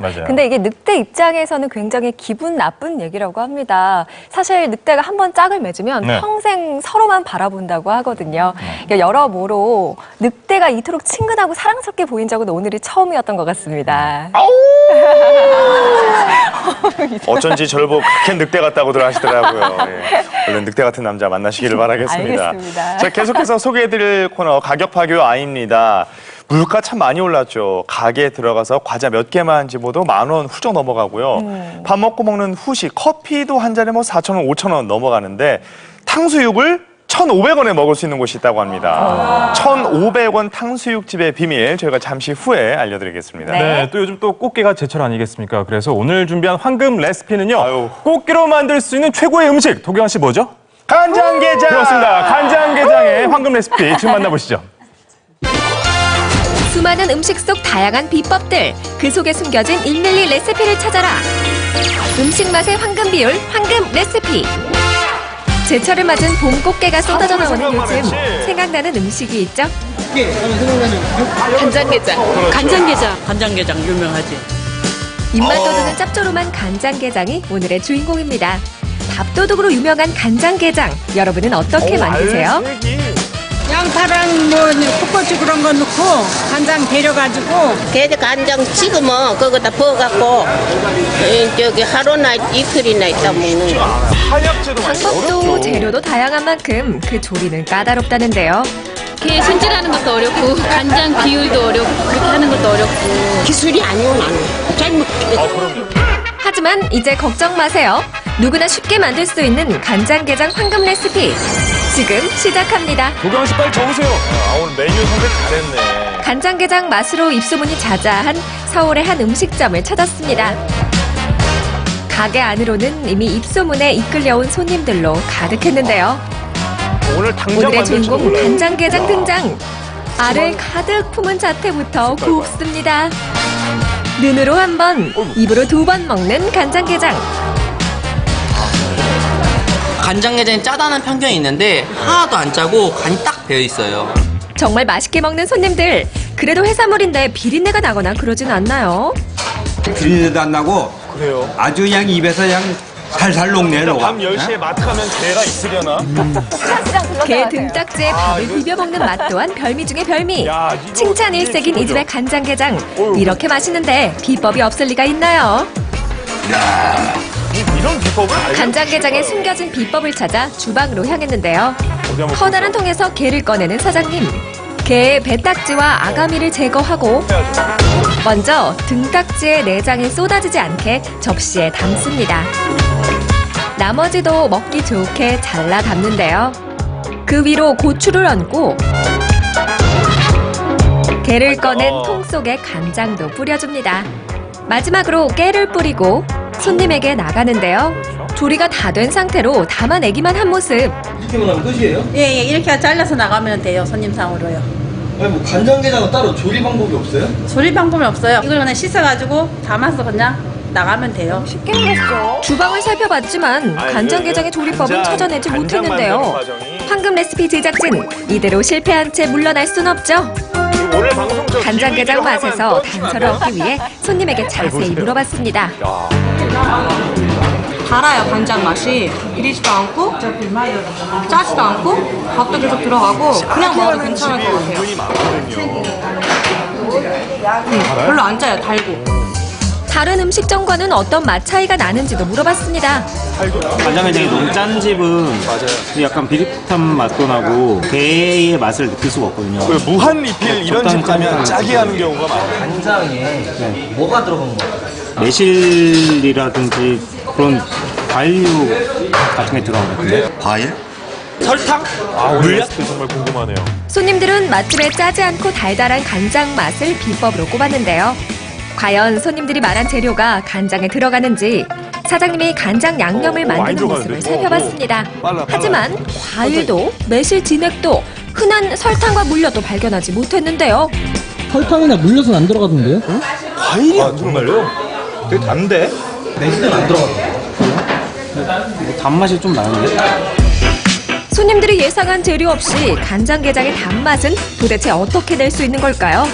맞아요. 근데 이게 늑대 입장에서는 굉장히 기분 나쁜 얘기라고 합니다. 사실 늑대가 한번 짝을 맺으면 네. 평생 서로만 바라본다고 하거든요. 그러니까 여러모로 늑대가 이토록 친근하고 사랑스럽게 보인 적은 오늘이 처음이었던 것 같습니다. 어쩐지 저를 보고 그렇게 늑대 같다고들 하시더라고요. 예. 얼른 늑대 같은 남자 만나시기를 바라겠습니다. 알겠습니다. 자, 계속해서 소개해드릴 코너 가격파교 아입니다. 물가 참 많이 올랐죠. 가게에 들어가서 과자 몇 개만 집어도 10,000원 훌쩍 넘어가고요. 밥 먹고 먹는 후식, 커피도 한 잔에 뭐 4,000원, 5,000원 넘어가는데 탕수육을 1,500원에 먹을 수 있는 곳이 있다고 합니다. 1,500원 탕수육집의 비밀 저희가 잠시 후에 알려드리겠습니다. 네. 네, 또 요즘 또 꽃게가 제철 아니겠습니까? 그래서 오늘 준비한 황금 레시피는요. 아유. 꽃게로 만들 수 있는 최고의 음식. 도경환 씨 뭐죠? 간장게장! 그렇습니다. 간장게장의 황금 레시피 지금 만나보시죠. 수많은 음식 속 다양한 비법들, 그 속에 숨겨진 111 레시피를 찾아라. 음식 맛의 황금 비율, 황금 레시피. 제철을 맞은 봄 꽃게가 쏟아져 나오는 요즘 생각나는 음식이 있죠? 간장게장. 간장게장 유명하지. 입맛 돋우는 짭조름한 간장게장이 오늘의 주인공입니다. 밥도둑으로 유명한 간장게장, 여러분은 어떻게 만드세요? 양파랑 뭐 풋고추 그런 거 넣고 간장 데려가지고 걔들 간장 찍으면 그거다 부어갖고 저기 하루나 이틀이나 있다 먹는 거. 한약재도 많이 방법도 어렵죠. 재료도 다양한 만큼 그 조리는 까다롭다는데요. 이렇게 손질하는 것도 어렵고 간장 비율도 어렵고 그렇게 하는 것도 어렵고 기술이 아니오 나는. 잘못. 하지만 이제 걱정 마세요. 누구나 쉽게 만들 수 있는 간장게장 황금 레시피 지금 시작합니다. 도경환 씨 빨리 적으세요. 오늘 메뉴 선택 잘했네. 간장게장 맛으로 입소문이 자자한 서울의 한 음식점을 찾았습니다. 가게 안으로는 이미 입소문에 이끌려온 손님들로 가득했는데요. 오늘 당장 오늘의 만들지도 주인공 몰라요. 간장게장 등장. 알을 가득 품은 자태부터 굽습니다. 눈으로 한 번, 입으로 2번 먹는 간장게장. 간장게장이 짜다는 편견이 있는데 하나도 안 짜고 간이 딱 배어 있어요. 정말 맛있게 먹는 손님들. 그래도 해산물인데 비린내가 나거나 그러진 않나요? 비린내도 안 나고 그래요? 아주 그냥 입에서 그냥 살살 녹네 녹아. 밤 10시에 마트 가면 개가 있으려나? 게 등딱지에 밥을 비벼 먹는 맛 또한 별미 중의 별미. 야, 이거 칭찬 일색인 이 집의 간장게장. 이렇게 맛있는데 비법이 없을 리가 있나요? 이런 비법을 알려. 간장게장에 숨겨진 비법을 찾아 주방으로 향했는데요. 어디 한번 커다란 통에서 게를 꺼내는 사장님. 게의 배딱지와 아가미를 제거하고 먼저 등딱지의 내장이 쏟아지지 않게 접시에 담습니다. 나머지도 먹기 좋게 잘라 담는데요. 그 위로 고추를 얹고 게를 꺼낸 통 속에 간장도 뿌려줍니다. 마지막으로 깨를 뿌리고 손님에게 나가는데요. 조리가 다 된 상태로 담아내기만 한 모습. 이렇게만 하면 끝이에요? 예, 이렇게 잘라서 나가면 돼요. 손님상으로요. 아니 뭐 간장게장은 따로 조리 방법이 없어요? 조리 방법이 없어요. 이걸 그냥 씻어가지고 담아서 그냥 나가면 돼요. 쉽게 먹었죠. 주방을 살펴봤지만 간장게장의 조리법은 찾아내지 못했는데요. 황금 레시피 제작진, 이대로 실패한 채 물러날 순 없죠. 오늘 방송 저 간장게장 DVD 맛에서 하나만 떠주시면 단서를 안 돼요? 얻기 위해 손님에게 자세히 물어봤습니다. 달아요, 간장 맛이. 비리지도 않고, 짜지도 않고, 밥도 계속 들어가고, 그냥 먹어도 괜찮을 것 같아요. 은근히 많거든요. 별로 안 짜요, 달고. 다른 음식점과는 어떤 맛 차이가 나는지도 물어봤습니다. 간장게장이 너무 짠 집은 약간 비릿한 맛도 나고 게의 맛을 느낄 수가 없거든요. 그 무한 리필 이런 집 가면 짜게 하는 경우가 많아요. 간장에 뭐가 들어간 거예요? 매실이라든지 그런 과일류 같은 게 들어간 것 같은데. 과일? 설탕? 오늘 레시피 정말 궁금하네요. 손님들은 맛집의 짜지 않고 달달한 간장 맛을 비법으로 꼽았는데요. 과연 손님들이 말한 재료가 간장에 들어가는지 사장님이 간장 양념을 많이 만드는 모습을 들어가는데? 살펴봤습니다. 빨라. 하지만 과일도 매실 진액도 흔한 설탕과 물엿도 발견하지 못했는데요. 설탕이나 물엿은 안 들어가던데요? 과일이 안 정말요? 되게 단데? 매실은 안 들어가던데. 뭐 단맛이 좀 나는데? 손님들이 예상한 재료 없이 간장게장의 단맛은 도대체 어떻게 낼 수 있는 걸까요?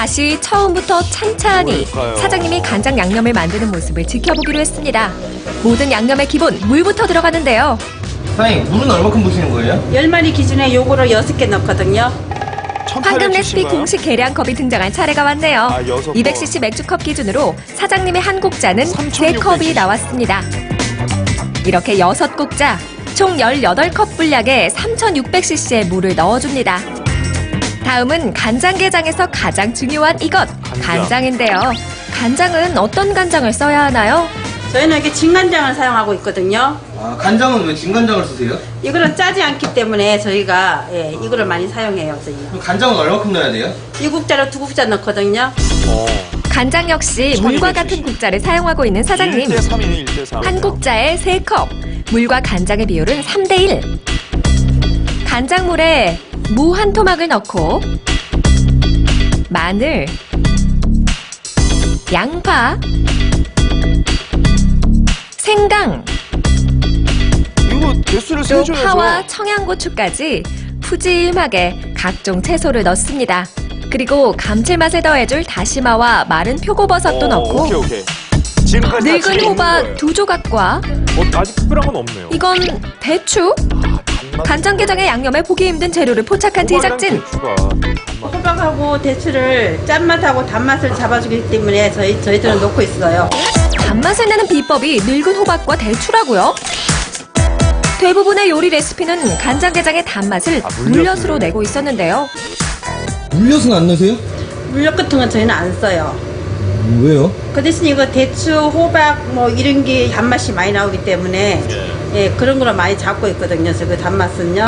다시 처음부터 찬찬히 뭘까요? 사장님이 간장 양념을 만드는 모습을 지켜보기로 했습니다. 모든 양념의 기본 물부터 들어가는데요. 사장님, 물은 얼마큼 부시는 거예요? 10마리 기준에 요거를 6개 넣거든요. 황금 레시피 공식 계량컵이 등장할 차례가 왔네요. 아, 6번. 200cc 맥주컵 기준으로 사장님의 한 국자는 3컵이 나왔습니다. 이렇게 6국자, 총 18컵 분량에 3600cc의 물을 넣어줍니다. 다음은 간장게장에서 가장 중요한 이것, 간장인데요. 간장은 어떤 간장을 써야 하나요? 저희는 이렇게 진간장을 사용하고 있거든요. 아, 간장은 왜 진간장을 쓰세요? 이거는 짜지 않기 때문에 저희가 이거를 많이 사용해요. 저희. 그럼 간장은 얼마큼 넣어야 돼요? 1국자로 2국자 넣거든요. 간장 역시 물과 같은 국자를 사용하고 있는 사장님. 1대3이네, 1대3. 한 국자에 3컵, 물과 간장의 비율은 3대1. 간장물에 무 한 토막을 넣고 마늘, 양파, 생강, 이거 개수를 또 세줘야죠. 파와 청양고추까지 푸짐하게 각종 채소를 넣습니다. 그리고 감칠맛을 더해줄 다시마와 마른 표고버섯도 넣고 오케이. 지금까지 다 늙은 집에 있는 호박 거예요. 2조각과 아직 특별한 건 없네요. 이건 대추? 간장게장의 양념에 보기 힘든 재료를 포착한 제작진. 호박하고 대추를 짠맛하고 단맛을 잡아주기 때문에 저희들은 넣고 있어요. 단맛을 내는 비법이 늙은 호박과 대추라고요? 대부분의 요리 레시피는 간장게장의 단맛을 물엿으로 내고 있었는데요. 물엿은 안 넣으세요? 물엿 같은 건 저희는 안 써요. 왜요? 그 대신 이거 대추, 호박 뭐 이런 게 단맛이 많이 나오기 때문에 그런 거를 많이 잡고 있거든요. 그 단맛은요.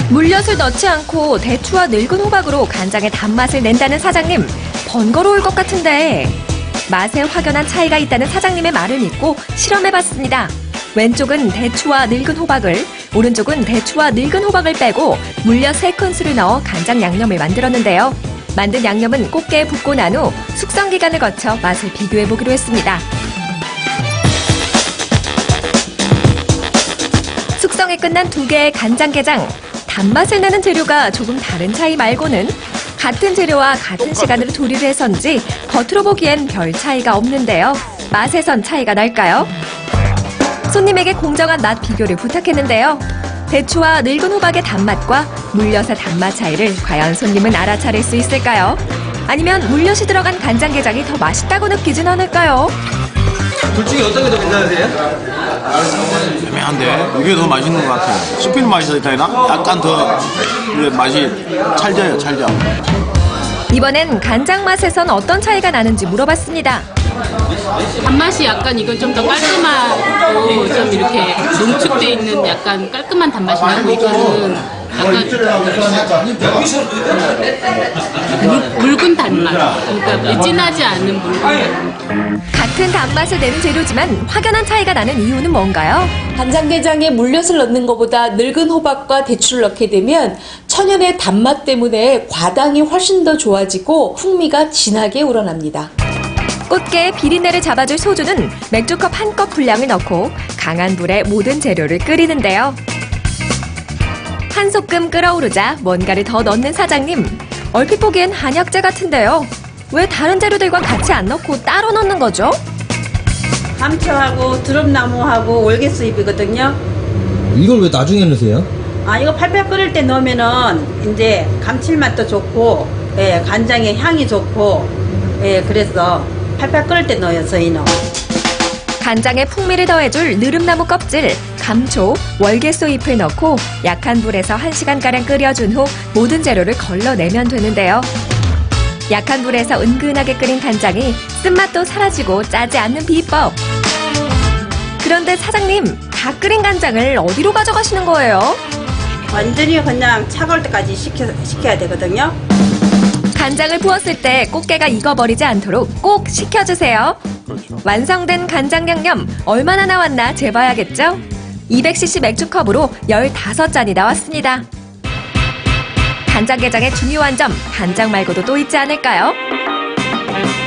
물엿을 넣지 않고 대추와 늙은 호박으로 간장의 단맛을 낸다는 사장님. 번거로울 것 같은데 맛에 확연한 차이가 있다는 사장님의 말을 믿고 실험해봤습니다. 왼쪽은 대추와 늙은 호박을, 오른쪽은 대추와 늙은 호박을 빼고 물엿 3큰술을 넣어 간장 양념을 만들었는데요. 만든 양념은 꽃게에 붓고 난 후 숙성 기간을 거쳐 맛을 비교해보기로 했습니다. 숙성이 끝난 2개의 간장게장. 단맛을 내는 재료가 조금 다른 차이 말고는 같은 재료와 같은 시간으로 조리를 해서인지 겉으로 보기엔 별 차이가 없는데요. 맛에선 차이가 날까요? 손님에게 공정한 맛 비교를 부탁했는데요. 대추와 늙은 호박의 단맛과 물엿의 단맛 차이를 과연 손님은 알아차릴 수 있을까요? 아니면 물엿이 들어간 간장게장이 더 맛있다고 느끼진 않을까요? 둘 중에 어떤 게 더 괜찮으세요? 애매한데 이게 더 맛있는 것 같아요. 씹히는 맛이 더 있다나? 약간 더 이게 맛이 찰져요, 찰져. 이번엔 간장 맛에선 어떤 차이가 나는지 물어봤습니다. 단맛이 약간 이건 좀 더 깔끔하고 좀 이렇게 농축돼 있는 약간 깔끔한 단맛이 나고 이거는 약간 묽은 단맛. 그러니까 진하지 않은 묽은 단맛. 같은 단맛을 내는 재료지만 확연한 차이가 나는 이유는 뭔가요? 간장게장에 물엿을 넣는 것보다 늙은 호박과 대추를 넣게 되면 천연의 단맛 때문에 과당이 훨씬 더 좋아지고 풍미가 진하게 우러납니다. 꽃게의 비린내를 잡아줄 소주는 맥주컵 1컵 분량을 넣고 강한 불에 모든 재료를 끓이는데요. 한 소끔 끓어오르자 뭔가를 더 넣는 사장님. 얼핏 보기엔 한약재 같은데요. 왜 다른 재료들과 같이 안 넣고 따로 넣는 거죠? 감초하고 드럼나무하고 월계수잎이거든요. 이걸 왜 나중에 넣으세요? 이거 팔팔 끓일 때 넣으면은 이제 감칠맛도 좋고 간장의 향이 좋고 그래서 팔팔 끓일 때 넣어요, 저희는. 간장에 풍미를 더해줄 느릅나무 껍질, 감초, 월계수 잎을 넣고 약한 불에서 1시간가량 끓여준 후 모든 재료를 걸러내면 되는데요. 약한 불에서 은근하게 끓인 간장이 쓴맛도 사라지고 짜지 않는 비법. 그런데 사장님, 다 끓인 간장을 어디로 가져가시는 거예요? 완전히 그냥 차가울 때까지 식혀야 되거든요. 간장을 부었을 때 꽃게가 익어버리지 않도록 꼭 식혀주세요. 완성된 간장 양념 얼마나 나왔나 재봐야겠죠? 200cc 맥주컵으로 15잔이 나왔습니다. 간장게장의 중요한 점, 간장 말고도 또 있지 않을까요?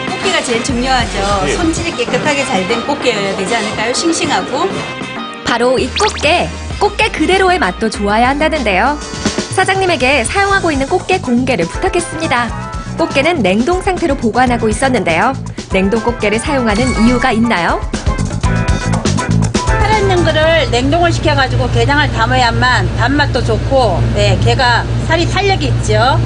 꽃게가 제일 중요하죠. 손질이 깨끗하게 잘 된 꽃게여야 되지 않을까요? 싱싱하고. 바로 이 꽃게, 꽃게 그대로의 맛도 좋아야 한다는데요. 사장님에게 사용하고 있는 꽃게 공개를 부탁했습니다. 꽃게는 냉동 상태로 보관하고 있었는데요. 냉동 꽃게를 사용하는 이유가 있나요? 살아있는 거를 냉동을 시켜가지고 게장을 담아야만 단맛도 좋고, 네, 게가 살이 탄력이 있죠.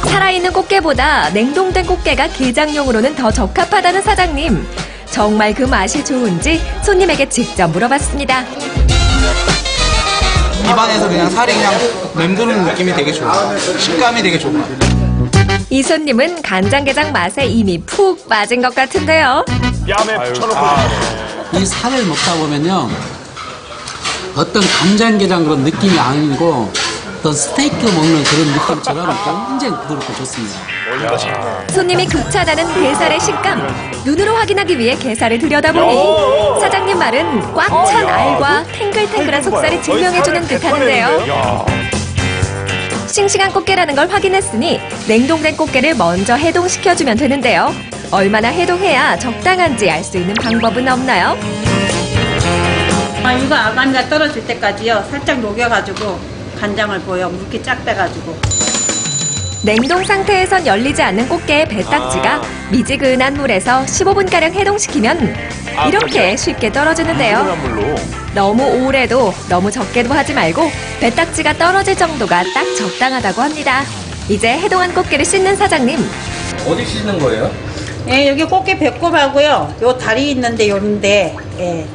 살아있는 꽃게보다 냉동된 꽃게가 게장용으로는 더 적합하다는 사장님. 정말 그 맛이 좋은지 손님에게 직접 물어봤습니다. 입안에서 그냥 살이 그냥 맴도는 느낌이 되게 좋아. 식감이 되게 좋아. 이 손님은 간장게장 맛에 이미 푹 빠진 것 같은데요. 뺨에 붙여놓고. 이 살을 먹다 보면요, 어떤 간장게장 그런 느낌이 아니고 어떤 스테이크 먹는 그런 느낌처럼 굉장히 부드럽고 좋습니다. 손님이 극찬하는 게살의 식감. 눈으로 확인하기 위해 게살을 들여다보니 사장님 말은 꽉 찬 알과 탱글탱글한 속살이 증명해주는 듯하는데요. 싱싱한 꽃게라는 걸 확인했으니 냉동된 꽃게를 먼저 해동시켜주면 되는데요. 얼마나 해동해야 적당한지 알 수 있는 방법은 없나요? 이거 아가미가 떨어질 때까지요. 살짝 녹여가지고 간장을 부어요. 물기 쫙 빼가지고. 냉동 상태에선 열리지 않는 꽃게의 배딱지가 미지근한 물에서 15분가량 해동시키면 이렇게 쉽게 떨어지는데요. 너무 오래도 너무 적게도 하지 말고 배딱지가 떨어질 정도가 딱 적당하다고 합니다. 이제 해동한 꽃게를 씻는 사장님. 어디 씻는 거예요? 예, 여기 꽃게 배꼽하고요. 요 다리 있는데 요런데, 예,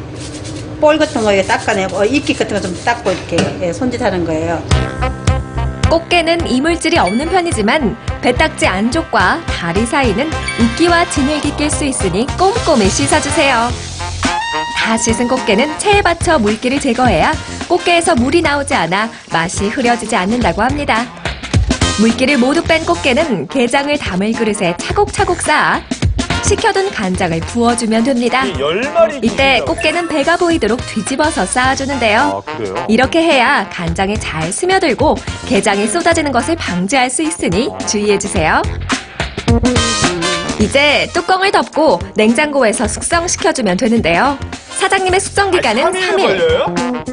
볼 같은 거 닦아내고, 이끼 같은 거 좀 닦고 이렇게, 예, 손질하는 거예요. 꽃게는 이물질이 없는 편이지만 배딱지 안쪽과 다리 사이는 이끼와 진흙이 낄 수 있으니 꼼꼼히 씻어주세요. 다 씻은 꽃게는 체에 받쳐 물기를 제거해야 꽃게에서 물이 나오지 않아 맛이 흐려지지 않는다고 합니다. 물기를 모두 뺀 꽃게는 게장을 담을 그릇에 차곡차곡 쌓아 식혀둔 간장을 부어주면 됩니다. 이때 꽃게는 배가 보이도록 뒤집어서 쌓아주는데요. 이렇게 해야 간장이 잘 스며들고 게장이 쏟아지는 것을 방지할 수 있으니 주의해주세요. 이제 뚜껑을 덮고 냉장고에서 숙성시켜주면 되는데요. 사장님의 숙성기간은 3일.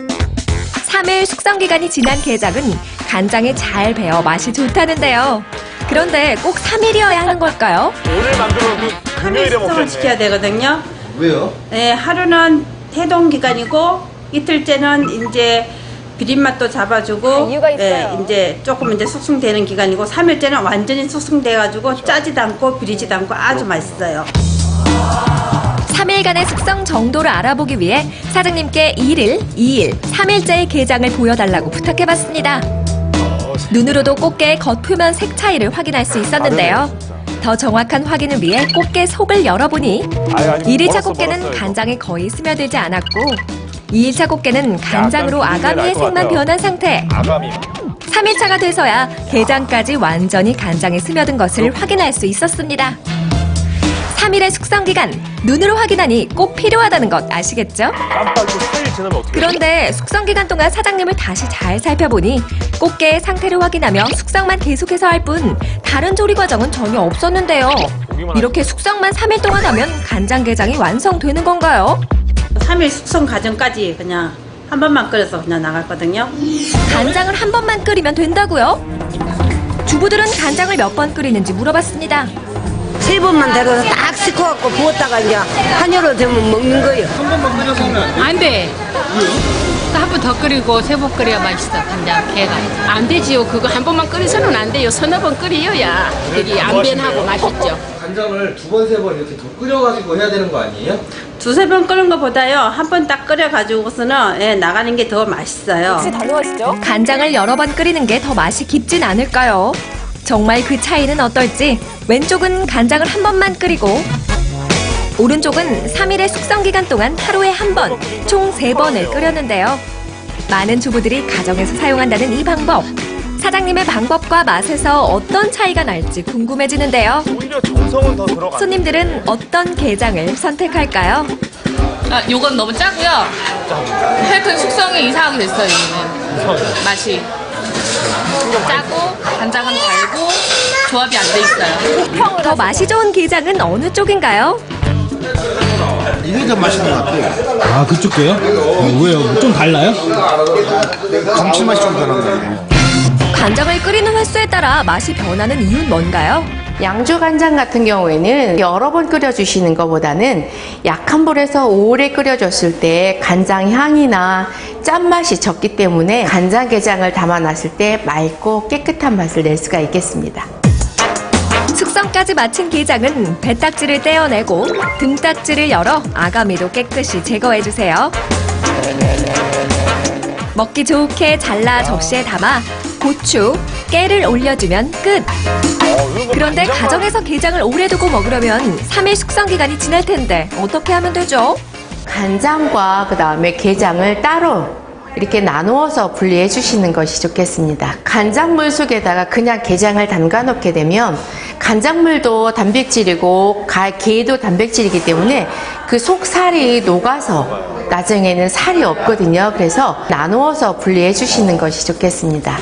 3일 숙성기간이 지난 게장은 간장이 잘 배어 맛이 좋다는데요. 그런데 꼭 3일이어야 하는 걸까요? 오늘 만들어도 금요일에 숙성을 먹겠네. 시켜야 되거든요. 왜요? 네, 하루는 해동 기간이고 이틀째는 이제 비린맛도 잡아주고, 이유가 있어요. 네, 이제 조금 이제 숙성되는 기간이고 3일째는 완전히 숙성돼가지고 짜지도 않고 비리지도 않고 아주 맛있어요. 3일간의 숙성 정도를 알아보기 위해 사장님께 1일, 2일, 3일째의 게장을 보여달라고 부탁해봤습니다. 눈으로도 꽃게의 겉표면 색 차이를 확인할 수 있었는데요. 더 정확한 확인을 위해 꽃게 속을 열어보니 1일차 꽃게는 간장이 거의 스며들지 않았고 2일차 꽃게는 간장으로 아가미의 색만 변한 상태. 3일차가 돼서야 게장까지 완전히 간장에 스며든 것을 확인할 수 있었습니다. 3일의 숙성기간, 눈으로 확인하니 꼭 필요하다는 것 아시겠죠? 그런데 숙성기간 동안 사장님을 다시 잘 살펴보니 꽃게의 상태를 확인하며 숙성만 계속해서 할 뿐 다른 조리 과정은 전혀 없었는데요. 이렇게 숙성만 3일 동안 하면 간장게장이 완성되는 건가요? 3일 숙성 과정까지 그냥 한 번만 끓여서 그냥 나갔거든요. 간장을 한 번만 끓이면 된다고요? 주부들은 간장을 몇 번 끓이는지 물어봤습니다. 3번만 데려서 딱 씻어갖고 부었다가 이제 한여로 되면 먹는 거예요. 한 번만 끓여서 하면 안 돼요? 안 돼. 한 번 더 끓이고 세 번 끓여야 맛있어, 간장 게가. 안 되지요. 그거 한 번만 끓여서는 안 돼요. 서너 번 끓여야 되게 안변하고 맛있죠. 간장을 2번, 3번 이렇게 더 끓여가지고 해야 되는 거 아니에요? 두세 번 끓는 것보다요. 한 번 딱 끓여가지고서는, 예, 나가는 게 더 맛있어요. 혹시 다녀가시죠? 간장을 여러 번 끓이는 게 더 맛이 깊진 않을까요? 정말 그 차이는 어떨지 왼쪽은 간장을 한 번만 끓이고 오른쪽은 3일의 숙성기간 동안 하루에 한 번, 총 3번을 끓였는데요. 많은 주부들이 가정에서 사용한다는 이 방법. 사장님의 방법과 맛에서 어떤 차이가 날지 궁금해지는데요. 오히려 정성은 더 들어가. 손님들은 어떤 게장을 선택할까요? 아, 요건 너무 짜고요. 하여튼 숙성이 이상하게 됐어요, 이거는. 맛이. 짜고 간장은 달고 조합이 안 돼 있어요. 더 맛이 좋은 게장은 어느 쪽인가요? 이게 더 맛있는 것 같아요. 아, 그쪽 게요? 왜요? 좀 달라요? 감칠맛이 좀 다른 거예요. 간장을 끓이는 횟수에 따라 맛이 변하는 이유는 뭔가요? 양조 간장 같은 경우에는 여러 번 끓여주시는 것보다는 약한 불에서 오래 끓여줬을 때 간장 향이나 짠맛이 적기 때문에 간장게장을 담아놨을 때 맑고 깨끗한 맛을 낼 수가 있겠습니다. 숙성까지 마친 게장은 배딱지를 떼어내고 등딱지를 열어 아가미도 깨끗이 제거해주세요. 먹기 좋게 잘라 접시에 담아 고추, 깨를 올려주면 끝! 그런데 가정에서 게장을 오래 두고 먹으려면 3일 숙성 기간이 지날 텐데 어떻게 하면 되죠? 간장과 그 다음에 게장을 따로 이렇게 나누어서 분리해 주시는 것이 좋겠습니다. 간장물 속에다가 그냥 게장을 담가 놓게 되면 간장물도 단백질이고 게도 단백질이기 때문에 그 속살이 녹아서 나중에는 살이 없거든요. 그래서 나누어서 분리해 주시는 것이 좋겠습니다.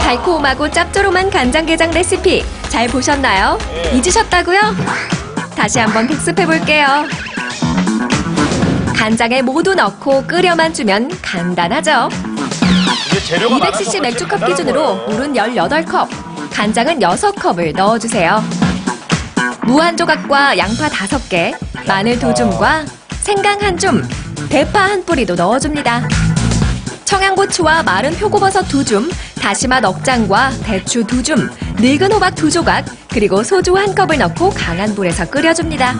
달콤하고 짭조름한 간장게장 레시피 잘 보셨나요? 잊으셨다고요? 다시 한번 복습해 볼게요. 간장에 모두 넣고 끓여만 주면 간단하죠. 200cc 맥주컵 기준으로 물은 18컵, 간장은 6컵을 넣어주세요. 무 한 조각과 양파 5개, 마늘 2줌과 생강 1줌, 대파 1뿌리도 넣어줍니다. 청양고추와 마른 표고버섯 2줌, 다시마 넉 장과 대추 2줌, 늙은 호박 2조각, 그리고 소주 1컵을 넣고 강한 불에서 끓여줍니다.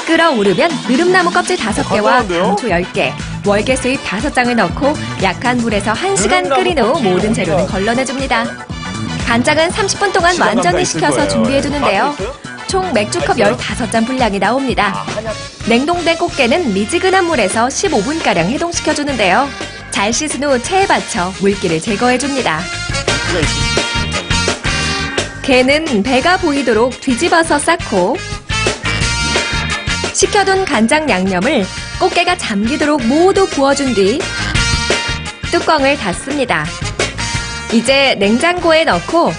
끓어오르면 느릅나무 껍질 5개와 강초 10개, 월계수잎 5장을 넣고 약한 불에서 1시간 끓인 후 모든 재료는 걸러내줍니다. 간장은 30분 동안 완전히 식혀서 준비해두는데요. 총 맥주컵 15잔 분량이 나옵니다. 냉동된 꽃게는 미지근한 물에서 15분가량 해동시켜주는데요. 잘 씻은 후 체에 받쳐 물기를 제거해줍니다. 게는 배가 보이도록 뒤집어서 쌓고 식혀둔 간장 양념을 꽃게가 잠기도록 모두 부어준 뒤 뚜껑을 닫습니다. 이제 냉장고에 넣고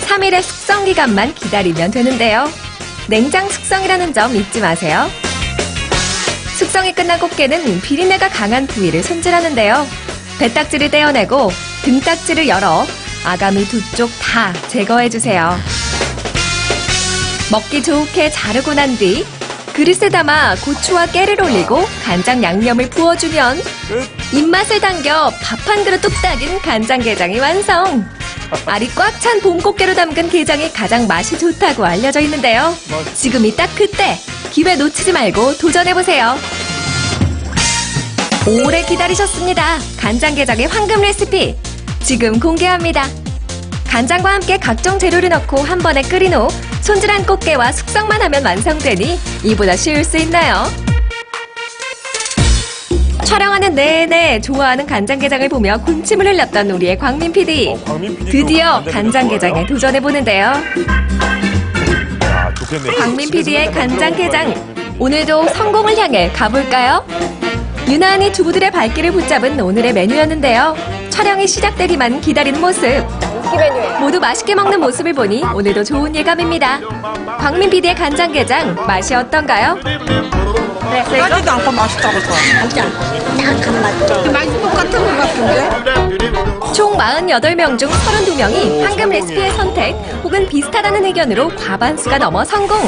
3일의 숙성 기간만 기다리면 되는데요. 냉장 숙성이라는 점 잊지 마세요. 숙성이 끝난 꽃게는 비린내가 강한 부위를 손질하는데요. 배딱지를 떼어내고 등딱지를 열어 아가미 2쪽 다 제거해주세요. 먹기 좋게 자르고 난 뒤 그릇에 담아 고추와 깨를 올리고 간장 양념을 부어주면 입맛을 당겨 밥 한 그릇 뚝딱인 간장게장이 완성! 알이 꽉 찬 봄꽃게로 담근 게장이 가장 맛이 좋다고 알려져 있는데요. 지금이 딱 그때! 기회 놓치지 말고 도전해보세요. 오래 기다리셨습니다. 간장게장의 황금 레시피 지금 공개합니다. 간장과 함께 각종 재료를 넣고 한 번에 끓인 후 손질한 꽃게와 숙성만 하면 완성되니 이보다 쉬울 수 있나요? 촬영하는 내내 좋아하는 간장게장을 보며 군침을 흘렸던 우리의 광민 PD. 드디어 간장게장에 도전해보는데요. 광민 PD의 간장게장. 오늘도 성공을 향해 가볼까요? 유난히 주부들의 발길을 붙잡은 오늘의 메뉴였는데요. 촬영이 시작되기만 기다리는 모습. 모두 맛있게 먹는 모습을 보니 오늘도 좋은 예감입니다. 광민 PD의 간장게장 맛이 어떤가요? 네, 짜지도 않고 맛있다고 써. 딱한 맛. 맛있을 것 같은 것 같은데? 총 48명 중 32명이 황금 레시피의 선택 혹은 비슷하다는 의견으로 과반수가 넘어 성공.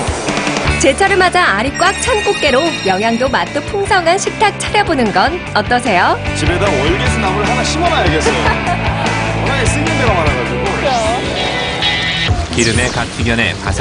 제철을 맞아 알이 꽉 찬 꽃게로 영양도 맛도 풍성한 식탁 차려보는 건 어떠세요? 집에다 월계수나무를 하나 심어놔야겠어요. 워낙에 쓰는 데가 많아가지고. 기름에 갓 튀겨내 바삭